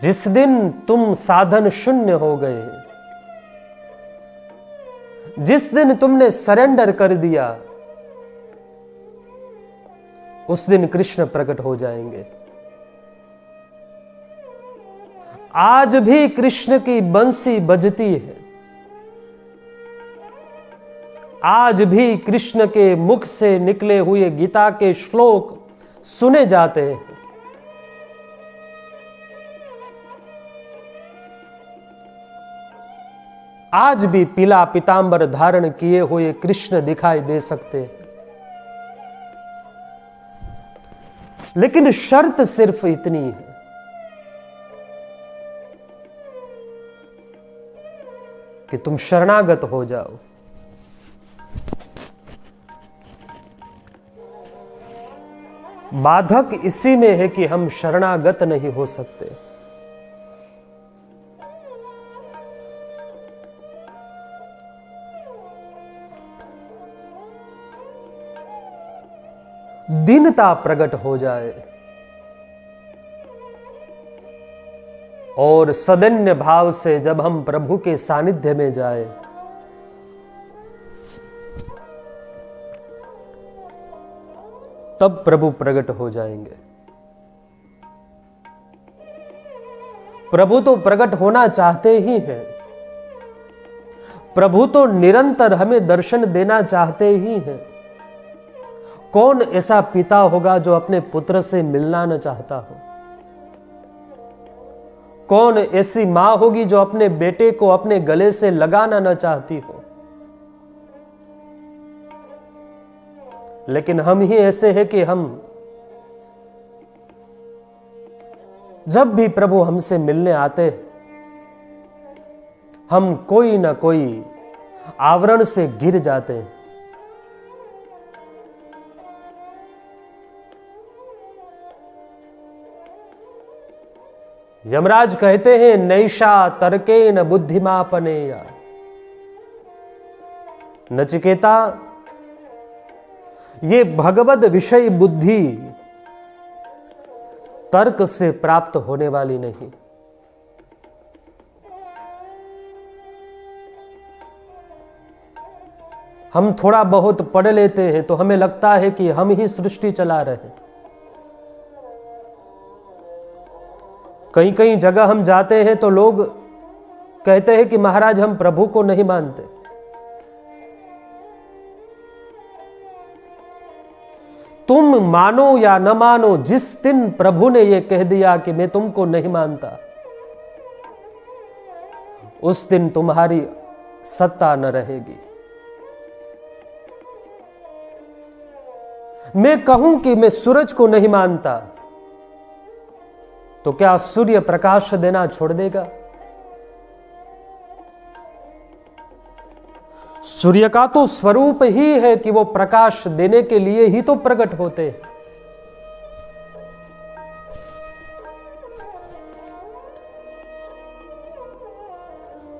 जिस दिन तुम साधन शून्य हो गए, जिस दिन तुमने सरेंडर कर दिया, उस दिन कृष्ण प्रकट हो जाएंगे। आज भी कृष्ण की बंसी बजती है, आज भी कृष्ण के मुख से निकले हुए गीता के श्लोक सुने जाते हैं। आज भी पीला पीतांबर धारण किए हुए कृष्ण दिखाई दे सकते हैं। लेकिन शर्त सिर्फ इतनी है कि तुम शरणागत हो जाओ। बाधक इसी में है कि हम शरणागत नहीं हो सकते। दीनता प्रकट हो जाए और सदैन्य भाव से जब हम प्रभु के सानिध्य में जाए, तब प्रभु प्रकट हो जाएंगे। प्रभु तो प्रकट होना चाहते ही हैं। प्रभु तो निरंतर हमें दर्शन देना चाहते ही हैं। कौन ऐसा पिता होगा जो अपने पुत्र से मिलना न चाहता हो? कौन ऐसी मां होगी जो अपने बेटे को अपने गले से लगाना न चाहती हो? लेकिन हम ही ऐसे हैं कि हम जब भी प्रभु हमसे मिलने आते, हम कोई ना कोई आवरण से गिर जाते हैं। यमराज कहते हैं, नैषा तर्केन बुद्धिमापनेया। नचिकेता, ये भगवद विषय बुद्धि तर्क से प्राप्त होने वाली नहीं। हम थोड़ा बहुत पढ़ लेते हैं तो हमें लगता है कि हम ही सृष्टि चला रहे हैं। कहीं कहीं जगह हम जाते हैं तो लोग कहते हैं कि महाराज हम प्रभु को नहीं मानते। तुम मानो या न मानो, जिस दिन प्रभु ने यह कह दिया कि मैं तुमको नहीं मानता, उस दिन तुम्हारी सत्ता न रहेगी। मैं कहूं कि मैं सूरज को नहीं मानता, तो क्या सूर्य प्रकाश देना छोड़ देगा? सूर्य का तो स्वरूप ही है कि वो प्रकाश देने के लिए ही तो प्रकट होते हैं।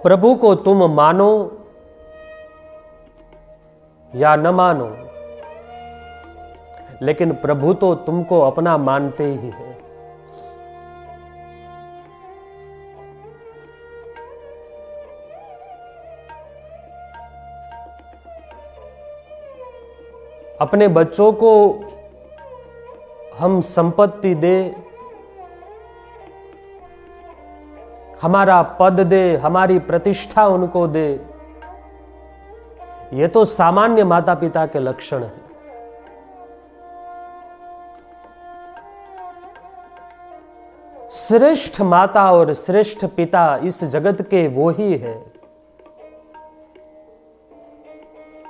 प्रभु को तुम मानो या न मानो, लेकिन प्रभु तो तुमको अपना मानते ही है। अपने बच्चों को हम संपत्ति दे, हमारा पद दे, हमारी प्रतिष्ठा उनको दे, ये तो सामान्य माता पिता के लक्षण है। श्रेष्ठ माता और श्रेष्ठ पिता इस जगत के वो ही है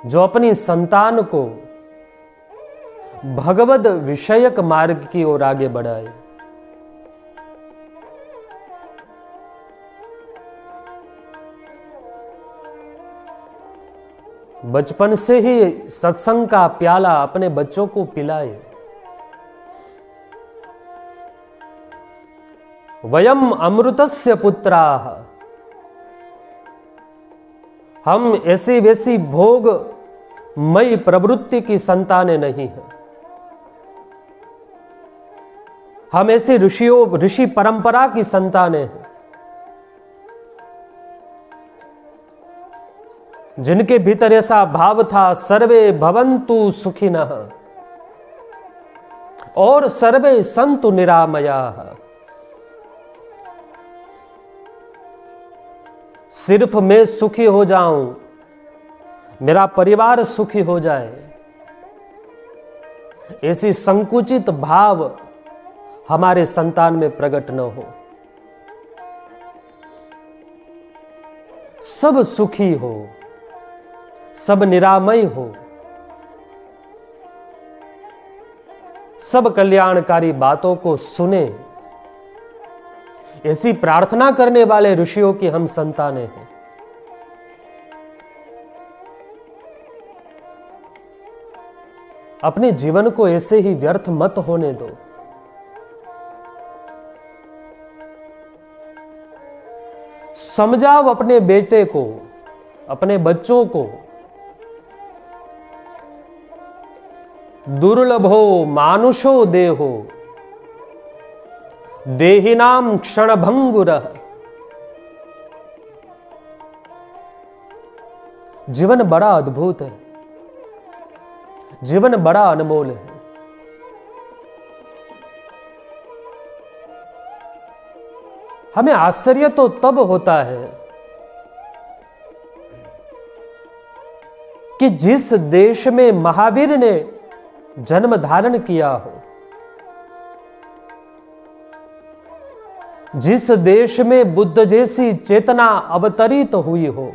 जो अपनी संतान को भगवद विषयक मार्ग की ओर आगे बढ़ाए। बचपन से ही सत्संग का प्याला अपने बच्चों को पिलाए। वयम अमृतस्य पुत्राः, हम ऐसी वैसी भोग मई प्रवृत्ति की संतानें नहीं हैं। हम ऐसे ऋषि परंपरा की संतानें हैं जिनके भीतर ऐसा भाव था, सर्वे भवन्तु सुखिनः और सर्वे सन्तु निरामयाः। सिर्फ मैं सुखी हो जाऊं, मेरा परिवार सुखी हो जाए, ऐसी संकुचित भाव हमारे संतान में प्रकट न हो। सब सुखी हो, सब निरामय हो, सब कल्याणकारी बातों को सुने, ऐसी प्रार्थना करने वाले ऋषियों की हम संतानें हैं। अपने जीवन को ऐसे ही व्यर्थ मत होने दो। समझाओ अपने बेटे को, अपने बच्चों को, दुर्लभो मानुषो देहो देहिनाम क्षणभंगुरः। जीवन बड़ा अद्भुत है, जीवन बड़ा अनमोल है। हमें आश्चर्य तो तब होता है कि जिस देश में महावीर ने जन्म धारण किया हो, जिस देश में बुद्ध जैसी चेतना अवतरित हुई हो,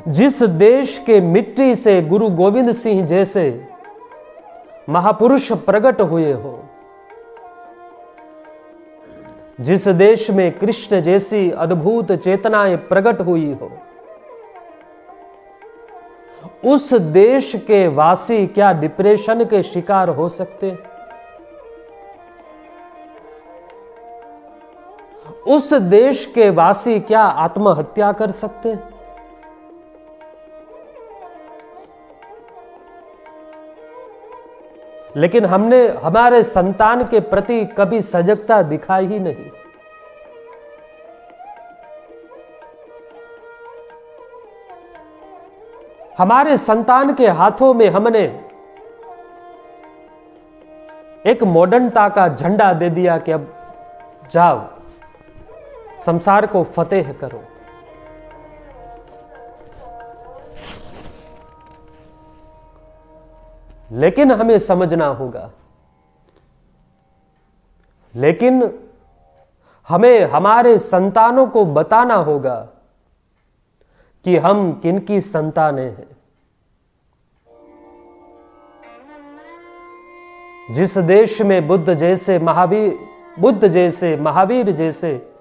जिस देश के मिट्टी से गुरु गोविंद सिंह जैसे महापुरुष प्रकट हुए हो, जिस देश में कृष्ण जैसी अद्भुत चेतनाएं प्रकट हुई हो, उस देश के वासी क्या डिप्रेशन के शिकार हो सकते? उस देश के वासी क्या आत्महत्या कर सकते? लेकिन हमने हमारे संतान के प्रति कभी सजगता दिखाई ही नहीं। हमारे संतान के हाथों में हमने एक मॉडर्नता का झंडा दे दिया कि अब जाओ संसार को फतेह करो। लेकिन हमें समझना होगा, लेकिन हमें हमारे संतानों को बताना होगा कि हम किनकी संतानें हैं। जिस देश में बुद्ध जैसे महावीर जैसे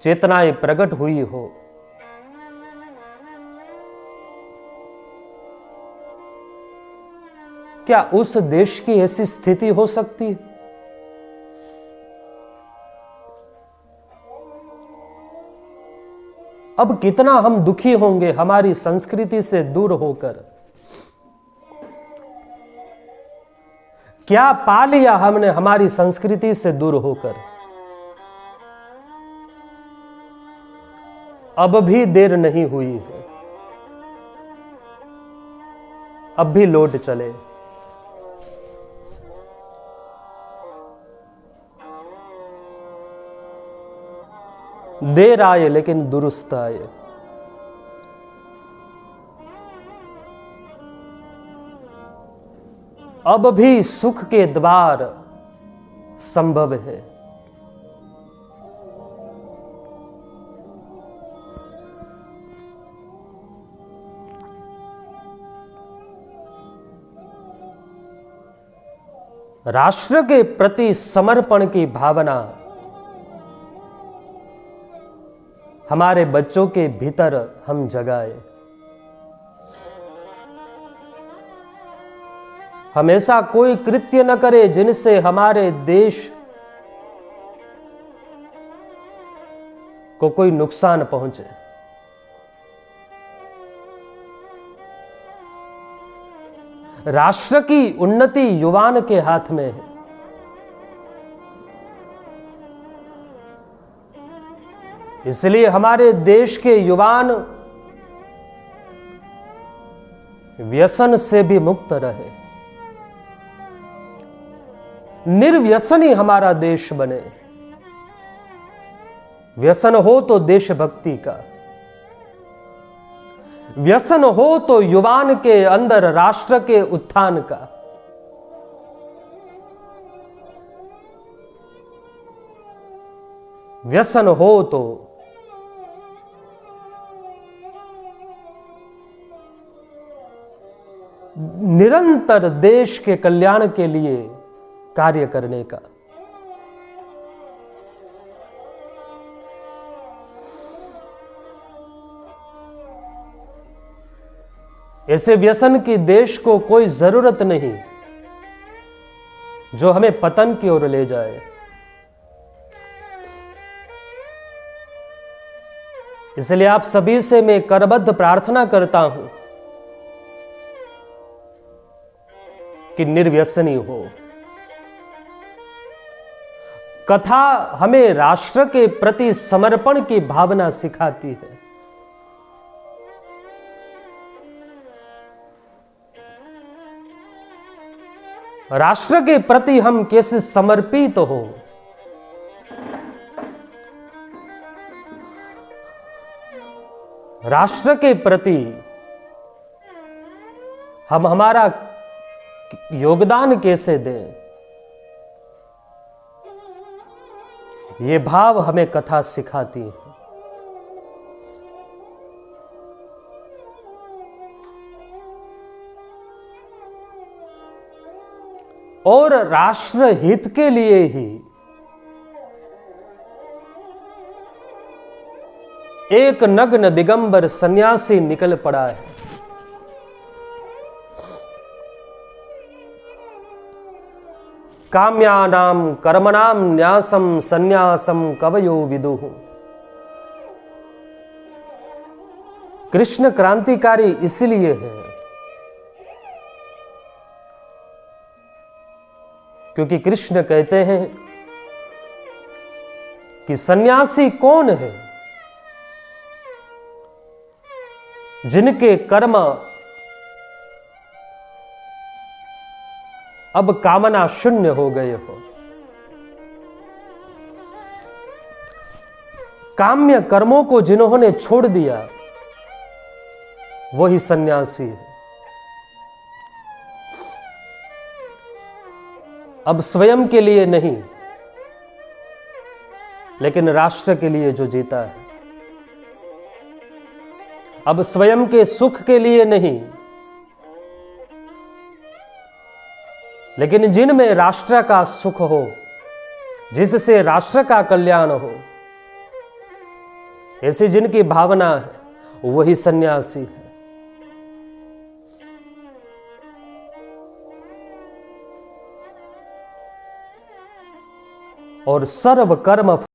चेतनाएं प्रकट हुई हो, क्या उस देश की ऐसी स्थिति हो सकती है? अब कितना हम दुखी होंगे हमारी संस्कृति से दूर होकर। क्या पा लिया हमने हमारी संस्कृति से दूर होकर? अब भी देर नहीं हुई है, अब भी लौट चले। देर आए लेकिन दुरुस्त आए। अब भी सुख के द्वार संभव है। राष्ट्र के प्रति समर्पण की भावना हमारे बच्चों के भीतर हम जगाए। हमेशा कोई कृत्य न करे जिनसे हमारे देश को कोई नुकसान पहुंचे। राष्ट्र की उन्नति युवान के हाथ में है। इसलिए हमारे देश के युवान व्यसन से भी मुक्त रहे, निर्व्यसनी हमारा देश बने। व्यसन हो तो देशभक्ति का, व्यसन हो तो युवान के अंदर राष्ट्र के उत्थान का। व्यसन हो तो निरंतर देश के कल्याण के लिए कार्य करने का। ऐसे व्यसन की देश को कोई जरूरत नहीं जो हमें पतन की ओर ले जाए। इसलिए आप सभी से मैं करबद्ध प्रार्थना करता हूं कि निर्व्यसनी हो। कथा हमें राष्ट्र के प्रति समर्पण की भावना सिखाती है। राष्ट्र के प्रति हम कैसे समर्पित हो, राष्ट्र के प्रति हम हमारा योगदान कैसे दें, ये भाव हमें कथा सिखाती है। और राष्ट्र हित के लिए ही एक नग्न दिगंबर सन्यासी निकल पड़ा है। काम्यानाम कर्मणाम न्यासम सन्यासम कवयो विदुः। कृष्ण क्रांतिकारी इसलिए है क्योंकि कृष्ण कहते हैं कि सन्यासी कौन है? जिनके कर्म अब कामना शून्य हो गए हो। काम्य कर्मों को जिन्होंने छोड़ दिया वही सन्यासी है। अब स्वयं के लिए नहीं लेकिन राष्ट्र के लिए जो जीता है। अब स्वयं के सुख के लिए नहीं लेकिन जिनमें राष्ट्र का सुख हो, जिससे राष्ट्र का कल्याण हो, ऐसी जिनकी भावना है वही सन्यासी है। और सर्व कर्म